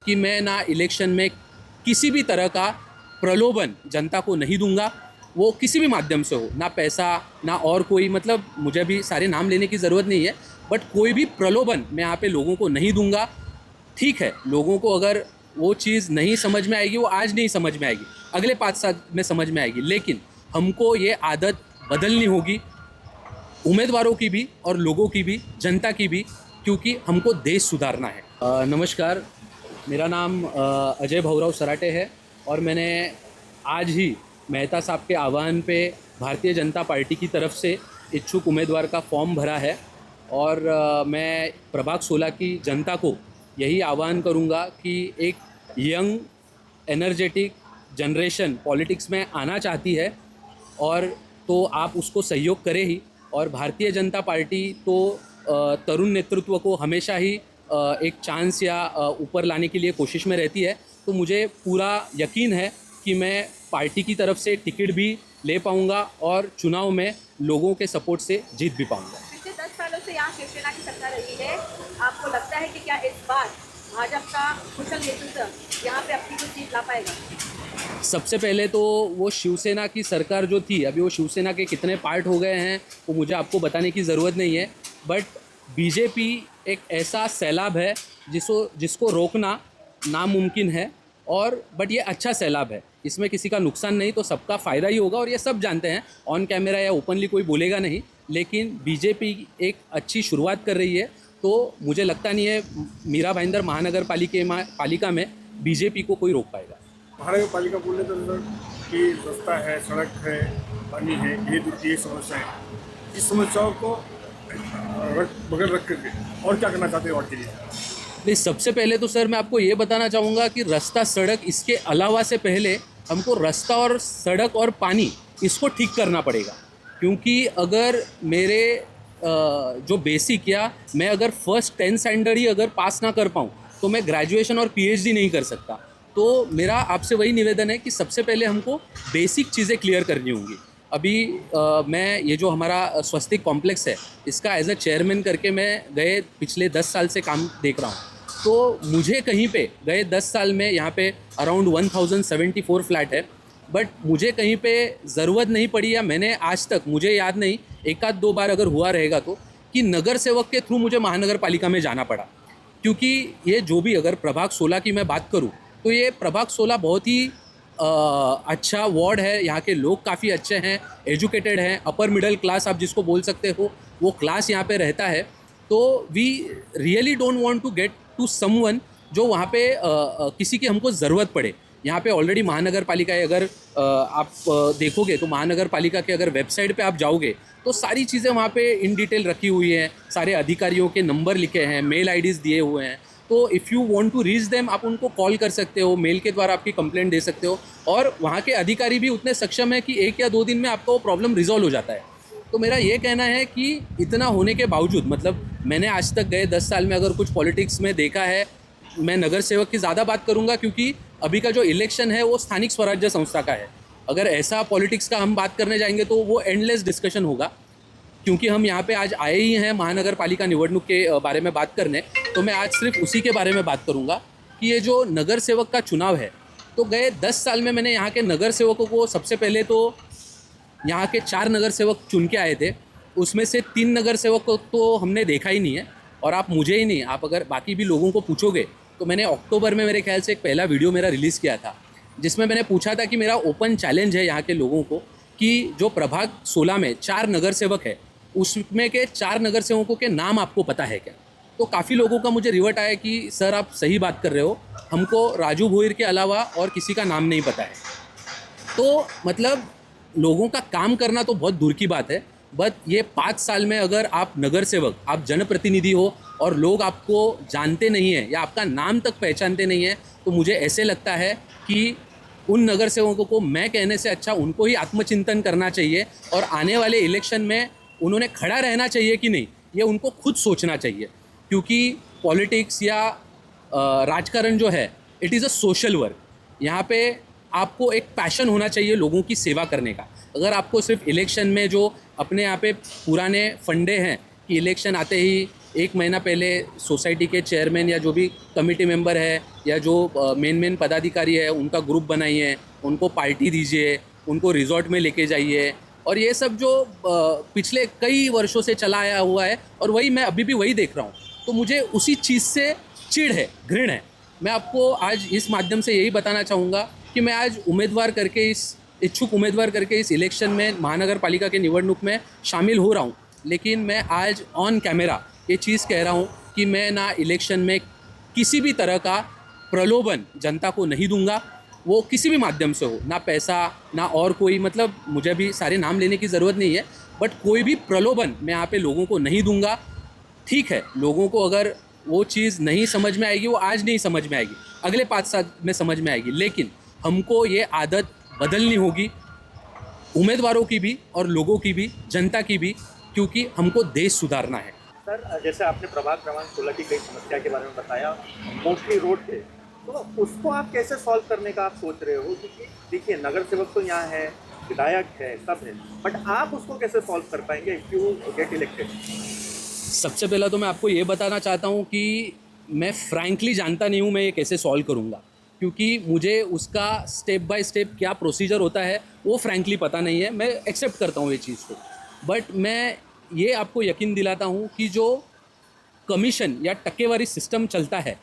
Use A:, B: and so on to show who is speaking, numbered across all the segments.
A: कि मैं ना इलेक्शन में किसी भी तरह का प्रलोभन जनता को नहीं दूंगा, वो किसी भी माध्यम से हो, ना पैसा ना और कोई, मतलब मुझे भी सारे नाम लेने की ज़रूरत नहीं है, बट कोई भी प्रलोभन मैं यहाँ पे लोगों को नहीं दूंगा। ठीक है, लोगों को अगर वो चीज़ नहीं समझ में आएगी, वो आज नहीं समझ में आएगी, अगले 5 साल में समझ में आएगी, लेकिन हमको ये आदत बदलनी होगी, उम्मीदवारों की भी और लोगों की भी, जनता की भी, क्योंकि हमको देश सुधारना है। नमस्कार, मेरा नाम अजय भवराव सराटे है और मैंने आज ही मेहता साहब के आह्वान पे भारतीय जनता पार्टी की तरफ से इच्छुक उम्मीदवार का फॉर्म भरा है। और मैं प्रभाग 16 की जनता को यही आह्वान करूँगा कि एक यंग एनर्जेटिक जनरेशन पॉलिटिक्स में आना चाहती है, और तो आप उसको सहयोग करें ही। और भारतीय जनता पार्टी तो तरुण नेतृत्व को हमेशा ही एक चांस या ऊपर लाने के लिए कोशिश में रहती है। तो मुझे पूरा यकीन है कि मैं पार्टी की तरफ से टिकट भी ले पाऊंगा और चुनाव में लोगों के सपोर्ट से जीत भी पाऊंगा।
B: पिछले 10 सालों से यहाँ शिवसेना की सरकार रही है, आपको लगता है कि क्या इस बार भाजपा का कुशल नेतृत्व यहाँ पे अपनी कुछ जीत ला पाएगा?
A: सबसे पहले तो वो शिवसेना की सरकार जो थी, अभी वो शिवसेना के कितने पार्ट हो गए हैं वो मुझे आपको बताने की ज़रूरत नहीं है, बट बीजेपी एक ऐसा सैलाब है जिसको रोकना नामुमकिन है। और बट ये अच्छा सैलाब है, इसमें किसी का नुकसान नहीं, तो सबका फ़ायदा ही होगा, और ये सब जानते हैं। ऑन कैमरा या ओपनली कोई बोलेगा नहीं, लेकिन बीजेपी एक अच्छी शुरुआत कर रही है। तो मुझे लगता नहीं है मीरा भाईंदर महानगर पालिका में बीजेपी को कोई रोक पाएगा।
C: महानगर पालिका बोलने तो सर कि रास्ता है, सड़क है, पानी है, ये समस्या है। इस समस्याओं को बगल रख करके और क्या करना चाहते हैं वार्ड के लिए?
A: नहीं, सबसे पहले तो सर मैं आपको ये बताना चाहूँगा कि रास्ता सड़क इसके अलावा से पहले हमको रास्ता और सड़क और पानी इसको ठीक करना पड़ेगा। क्योंकि अगर मेरे जो बेसिक या मैं अगर फर्स्ट 10 स्टैंडर्ड ही अगर पास ना कर पाऊँ तो मैं ग्रेजुएशन और पीएचडी नहीं कर सकता। तो मेरा आपसे वही निवेदन है कि सबसे पहले हमको बेसिक चीज़ें क्लियर करनी होंगी। अभी मैं ये जो हमारा स्वस्तिक कॉम्प्लेक्स है, इसका एज अ चेयरमैन करके मैं गए पिछले 10 साल से काम देख रहा हूँ। तो मुझे कहीं पे गए 10 साल में यहाँ पे अराउंड 1074 फ्लैट है, बट मुझे कहीं पे ज़रूरत नहीं पड़ी, या मैंने आज तक, मुझे याद नहीं, एक आध दो बार अगर हुआ रहेगा तो, कि नगर सेवक के थ्रू मुझे महानगर पालिका में जाना पड़ा। क्योंकि ये जो भी, अगर प्रभाग 16 की मैं बात करूँ तो ये प्रभाग 16 बहुत ही अच्छा वार्ड है। यहाँ के लोग काफ़ी अच्छे हैं, एजुकेटेड हैं, अपर मिडिल क्लास आप जिसको बोल सकते हो, वो क्लास यहाँ पे रहता है। तो we really don't want to get to someone जो वहाँ पे किसी की हमको ज़रूरत पड़े। यहाँ पे ऑलरेडी महानगर पालिका है, अगर आप देखोगे तो महानगर पालिका के अगर वेबसाइट पे आप जाओगे तो सारी चीज़ें वहाँ पे इन डिटेल रखी हुई हैं, सारे अधिकारियों के नंबर लिखे हैं, मेल आईडीज़ दिए हुए हैं। तो if you want to reach them, आप उनको कॉल कर सकते हो, मेल के द्वारा आपकी कंप्लेंट दे सकते हो, और वहाँ के अधिकारी भी उतने सक्षम है कि 1 या 2 दिन में आपका वो प्रॉब्लम रिजॉल्व हो जाता है। तो मेरा ये कहना है कि इतना होने के बावजूद, मतलब मैंने आज तक गए 10 साल में अगर कुछ पॉलिटिक्स में देखा है, मैं नगर सेवक की ज़्यादा बात करूँगा क्योंकि अभी का जो इलेक्शन है वो स्थानिक स्वराज्य संस्था का है। अगर ऐसा पॉलिटिक्स का हम बात करने जाएंगे तो वो एंडलेस डिस्कशन होगा। क्योंकि हम यहाँ पे आज आए ही हैं महानगर पालिका निवडणूक के बारे में बात करने, तो मैं आज सिर्फ उसी के बारे में बात करूँगा कि ये जो नगर सेवक का चुनाव है, तो गए 10 साल में मैंने यहाँ के नगर सेवकों को, सबसे पहले तो यहाँ के 4 नगर सेवक चुन के आए थे, उसमें से 3 नगर सेवक को तो हमने देखा ही नहीं है। और आप मुझे ही नहीं, आप अगर बाकी भी लोगों को पूछोगे तो मैंने अक्टूबर में मेरे ख्याल से एक पहला वीडियो मेरा रिलीज़ किया था, जिसमें मैंने पूछा था कि मेरा ओपन चैलेंज है यहाँ के लोगों को कि जो प्रभाग 16 में 4 नगर सेवक है, उसमें के 4 नगर सेवकों के नाम आपको पता है क्या? तो काफ़ी लोगों का मुझे रिवर्ट आया कि सर आप सही बात कर रहे हो, हमको राजू भोईर के अलावा और किसी का नाम नहीं पता है। तो मतलब लोगों का काम करना तो बहुत दूर की बात है, बट ये 5 साल में अगर आप नगर सेवक, आप जनप्रतिनिधि हो और लोग आपको जानते नहीं हैं या आपका नाम तक पहचानते नहीं हैं, तो मुझे ऐसे लगता है कि उन नगर सेवकों को मैं कहने से अच्छा उनको ही आत्मचिंतन करना चाहिए, और आने वाले इलेक्शन में उन्होंने खड़ा रहना चाहिए कि नहीं, ये उनको खुद सोचना चाहिए। क्योंकि पॉलिटिक्स या राजकारण जो है, it is a social work. यहाँ पे आपको एक पैशन होना चाहिए लोगों की सेवा करने का। अगर आपको सिर्फ इलेक्शन में जो अपने यहाँ पे पुराने फंडे हैं कि इलेक्शन आते ही एक महीना पहले सोसाइटी के चेयरमैन या जो भी कमेटी मेंबर है या जो मेन पदाधिकारी है उनका ग्रुप बनाइए, उनको पार्टी दीजिए, उनको रिजॉर्ट में लेके जाइए, और ये सब जो पिछले कई वर्षों से चला आया हुआ है और वही मैं अभी भी वही देख रहा हूँ। तो मुझे उसी चीज़ से चिढ़ है, घृण है। मैं आपको आज इस माध्यम से यही बताना चाहूँगा कि मैं आज इच्छुक उम्मीदवार करके इस इलेक्शन में महानगर पालिका के निवडणूक में शामिल हो रहा हूँ, लेकिन मैं आज ऑन कैमरा ये चीज़ कह रहा हूँ कि मैं ना इलेक्शन में किसी भी तरह का प्रलोभन जनता को नहीं दूंगा, वो किसी भी माध्यम से हो, ना पैसा ना और कोई, मतलब मुझे भी सारे नाम लेने की ज़रूरत नहीं है, बट कोई भी प्रलोभन मैं यहाँ पे लोगों को नहीं दूंगा। ठीक है, लोगों को अगर वो चीज़ नहीं समझ में आएगी, वो आज नहीं समझ में आएगी, अगले 5 साल में समझ में आएगी, लेकिन हमको ये आदत बदलनी होगी, उम्मीदवारों की भी और लोगों की भी, जनता की भी, क्योंकि हमको देश सुधारना है।
D: सर, जैसे आपने प्रभाग क्रमांक 16 की कई समस्या के बारे में बताया, मोस्टली रोड पे, तो उसको आप कैसे सॉल्व करने का आप सोच रहे हो? क्योंकि देखिए, नगर सेवक तो यहाँ है, विधायक है, सब है, बट आप उसको कैसे सॉल्व कर पाएंगे इफ यू गेट इलेक्टेड?
A: सबसे पहला तो मैं आपको ये बताना चाहता हूँ कि मैं फ्रैंकली जानता नहीं हूँ मैं ये कैसे सॉल्व करूँगा, क्योंकि मुझे उसका स्टेप बाय स्टेप क्या प्रोसीजर होता है वो फ्रैंकली पता नहीं है। मैं एक्सेप्ट करता हूँ ये चीज़ को, बट मैं ये आपको यकीन दिलाता हूँ कि जो कमीशन या टक्केवारी सिस्टम चलता है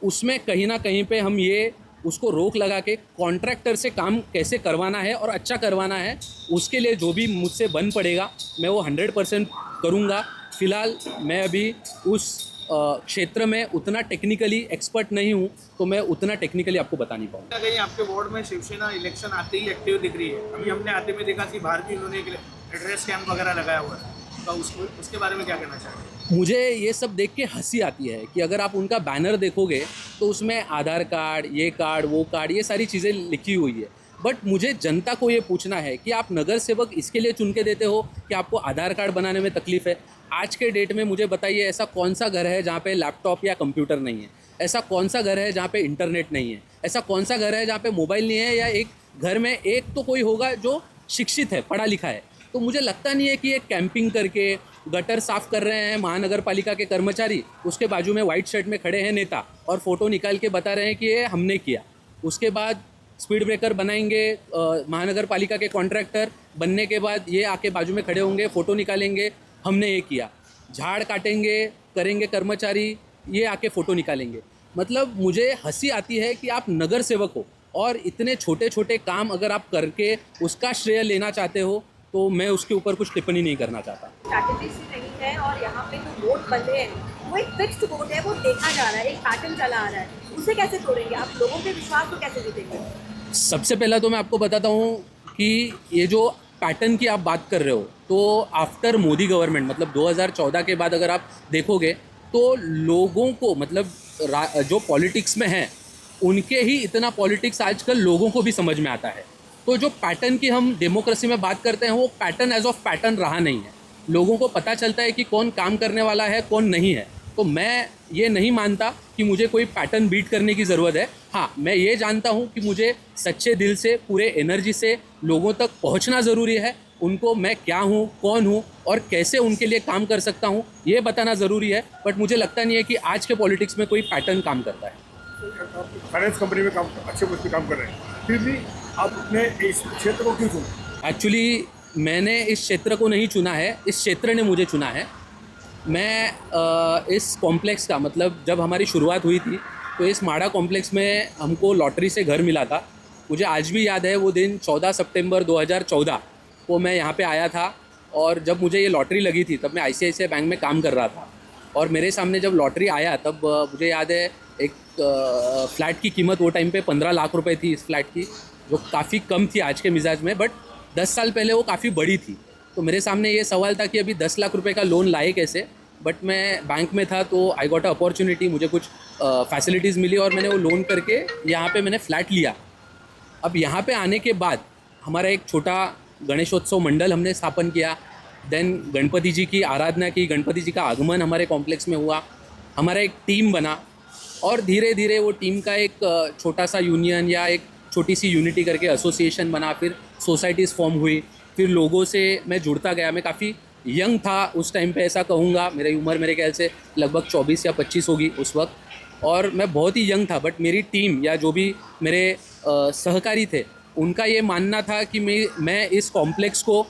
A: उसमें कहीं ना कहीं पे हम ये उसको रोक लगा के कॉन्ट्रैक्टर से काम कैसे करवाना है और अच्छा करवाना है, उसके लिए जो भी मुझसे बन पड़ेगा मैं वो 100% करूँगा। फ़िलहाल मैं अभी उस क्षेत्र में उतना टेक्निकली एक्सपर्ट नहीं हूँ, तो मैं उतना टेक्निकली आपको बता नहीं पाऊँगा।
E: कहीं आपके वार्ड में शिवसेना इलेक्शन आते ही एक्टिव दिख रही है। अभी हमने आते में देखा कि बाहर भी उन्होंने एक एड्रेस कैंप वगैरह लगाया हुआ है, तो उसके बारे में क्या कहना चाहेंगे?
A: मुझे ये सब देख के हंसी आती है कि अगर आप उनका बैनर देखोगे तो उसमें आधार कार्ड, ये कार्ड, वो कार्ड, ये सारी चीज़ें लिखी हुई है। बट मुझे जनता को ये पूछना है कि आप नगर सेवक इसके लिए चुन के देते हो कि आपको आधार कार्ड बनाने में तकलीफ़ है? आज के डेट में मुझे बताइए, ऐसा कौन सा घर है जहाँ पे लैपटॉप या कंप्यूटर नहीं है? ऐसा कौन सा घर है जहाँ पे इंटरनेट नहीं है? ऐसा कौन सा घर है जहाँ पे मोबाइल नहीं है? या एक घर में एक तो कोई होगा जो शिक्षित है, पढ़ा लिखा है। तो मुझे लगता नहीं है कि एक कैंपिंग करके गटर साफ़ कर रहे हैं महानगर पालिका के कर्मचारी, उसके बाजू में वाइट शर्ट में खड़े हैं नेता और फ़ोटो निकाल के बता रहे हैं कि ये हमने किया। उसके बाद स्पीड ब्रेकर बनाएंगे महानगर पालिका के कॉन्ट्रैक्टर, बनने के बाद ये आके बाजू में खड़े होंगे, फ़ोटो निकालेंगे, हमने ये किया। झाड़ काटेंगे करेंगे कर्मचारी, ये आके फ़ोटो निकालेंगे। मतलब मुझे हंसी आती है कि आप नगर सेवक हो और इतने छोटे छोटे काम अगर आप करके उसका श्रेय लेना चाहते हो तो मैं उसके ऊपर कुछ टिप्पणी नहीं करना चाहता।
B: स्ट्रैटेजी से नहीं है, और यहाँ पे जो वोट बंधे हैं वो एक फिक्स्ड वोट है, वो देखा जा रहा है, एक पैटर्न चला आ रहा है, उसे कैसे तोड़ेंगे आप? लोगों के विश्वास को कैसे जीतेंगे?
A: सबसे पहला तो मैं आपको बताता हूँ कि ये जो पैटर्न की आप बात कर रहे हो, तो आफ्टर मोदी गवर्नमेंट, मतलब 2014 के बाद अगर आप देखोगे तो लोगों को, मतलब जो पॉलिटिक्स में हैं उनके ही इतना पॉलिटिक्स आजकल लोगों को भी समझ में आता है। तो जो पैटर्न की हम डेमोक्रेसी में बात करते हैं वो पैटर्न एज ऑफ पैटर्न रहा नहीं है। लोगों को पता चलता है कि कौन काम करने वाला है, कौन नहीं है। तो मैं ये नहीं मानता कि मुझे कोई पैटर्न बीट करने की ज़रूरत है। हाँ, मैं ये जानता हूँ कि मुझे सच्चे दिल से, पूरे एनर्जी से लोगों तक पहुँचना ज़रूरी है। उनको मैं क्या हूँ, कौन हूँ और कैसे उनके लिए काम कर सकता हूँ ये बताना ज़रूरी है। बट मुझे लगता नहीं है कि आज के पॉलिटिक्स में कोई पैटर्न काम करता है।
C: फाइनेंस कंपनी में काम, अच्छे पोस्ट पे काम कर रहे हैं, फिर भी आप अपने इस क्षेत्र को क्यों चुना?
A: एक्चुअली मैंने इस क्षेत्र को नहीं चुना है, इस क्षेत्र ने मुझे चुना है। मैं इस कॉम्प्लेक्स का, मतलब जब हमारी शुरुआत हुई थी तो इस माड़ा कॉम्प्लेक्स में हमको लॉटरी से घर मिला था। मुझे आज भी याद है वो दिन, 14 सितंबर 2014 को मैं यहाँ पे आया था, और जब मुझे ये लॉटरी लगी थी तब मैं ICICI बैंक में काम कर रहा था। और मेरे सामने जब लॉटरी आया तब मुझे याद है एक फ़्लैट की कीमत वो टाइम पे 15 लाख रुपए थी इस फ्लैट की, जो काफ़ी कम थी आज के मिजाज में, बट 10 साल पहले वो काफ़ी बड़ी थी। तो मेरे सामने ये सवाल था कि अभी 10 लाख रुपए का लोन लाए कैसे। बट मैं बैंक में था तो आई गॉट अ अपॉर्चुनिटी, मुझे कुछ फैसिलिटीज़ मिली और मैंने वो लोन करके यहाँ पे मैंने फ़्लैट लिया। अब यहाँ पे आने के बाद हमारा एक छोटा गणेशोत्सव मंडल हमने स्थापन किया। देन गणपति जी की आराधना की, गणपति जी का आगमन हमारे कॉम्प्लेक्स में हुआ, हमारा एक टीम बना और धीरे धीरे वो टीम का एक छोटा सा यूनियन या एक छोटी सी यूनिटी करके एसोसिएशन बना, फिर सोसाइटीज़ फॉर्म हुई, फिर लोगों से मैं जुड़ता गया। मैं काफ़ी यंग था उस टाइम पे, ऐसा कहूँगा। मेरी उम्र मेरे ख्याल से लगभग 24 या 25 होगी उस वक्त, और मैं बहुत ही यंग था। बट मेरी टीम या जो भी मेरे सहकारी थे, उनका ये मानना था कि मैं इस कॉम्प्लेक्स को,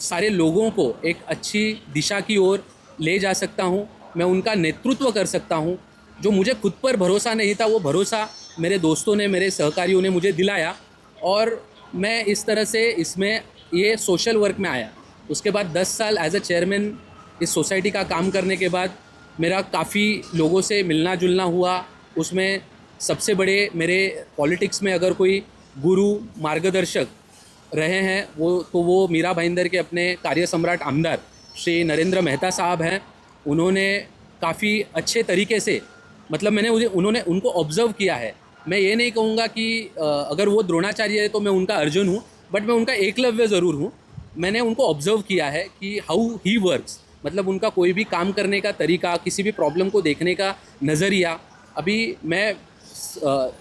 A: सारे लोगों को एक अच्छी दिशा की ओर ले जा सकता हूँ, मैं उनका नेतृत्व कर सकता हूँ। जो मुझे खुद पर भरोसा नहीं था, वो भरोसा मेरे दोस्तों ने, मेरे सहकारियों ने मुझे दिलाया, और मैं इस तरह से इसमें ये सोशल वर्क में आया। उसके बाद 10 साल एज अ चेयरमैन इस सोसाइटी का काम करने के बाद मेरा काफ़ी लोगों से मिलना जुलना हुआ। उसमें सबसे बड़े मेरे पॉलिटिक्स में अगर कोई गुरु मार्गदर्शक रहे हैं वो मीरा भाईंदर के अपने कार्य सम्राट आमदार श्री नरेंद्र मेहता साहब हैं। उन्होंने काफ़ी अच्छे तरीके से, मतलब उन्होंने उनको ऑब्ज़र्व किया है। मैं ये नहीं कहूँगा कि अगर वो द्रोणाचार्य है तो मैं उनका अर्जुन हूँ, बट मैं उनका एकलव्य ज़रूर हूँ। मैंने उनको ऑब्ज़र्व किया है कि हाउ ही वर्क्स, मतलब उनका कोई भी काम करने का तरीका, किसी भी प्रॉब्लम को देखने का नज़रिया। अभी मैं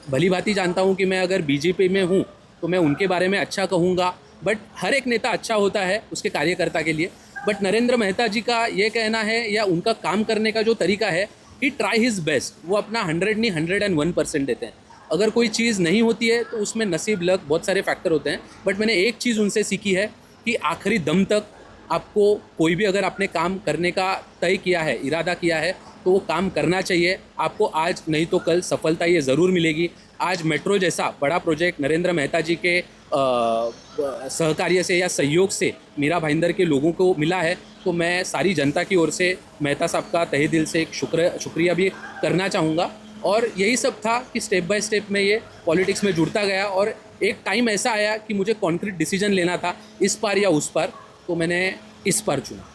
A: भली भांति जानता हूँ कि मैं अगर बीजेपी में हूँ तो मैं उनके बारे में अच्छा कहूँगा, बट हर एक नेता अच्छा होता है उसके कार्यकर्ता के लिए। बट नरेंद्र मेहता जी का ये कहना है, या उनका काम करने का जो तरीका है, ही ट्राई हिज बेस्ट। वो अपना 100 नहीं 101% देते हैं। अगर कोई चीज़ नहीं होती है तो उसमें नसीब, लक, बहुत सारे फैक्टर होते हैं। बट मैंने एक चीज़ उनसे सीखी है कि आखिरी दम तक आपको कोई भी अगर आपने काम करने का तय किया है, इरादा किया है, तो वो काम करना चाहिए। आपको आज नहीं तो कल सफलता ये ज़रूर मिलेगी। आज मेट्रो जैसा बड़ा प्रोजेक्ट नरेंद्र मेहता जी के सहकार्य से या सहयोग से मीरा भाईंदर के लोगों को मिला है, तो मैं सारी जनता की ओर से मेहता साहब का तहे दिल से एक शुक्रिया भी करना चाहूँगा। और यही सब था कि स्टेप बाय स्टेप में ये पॉलिटिक्स में जुड़ता गया, और एक टाइम ऐसा आया कि मुझे कॉन्क्रीट डिसीजन लेना था, इस पार या उस पार, तो मैंने इस पार चुना।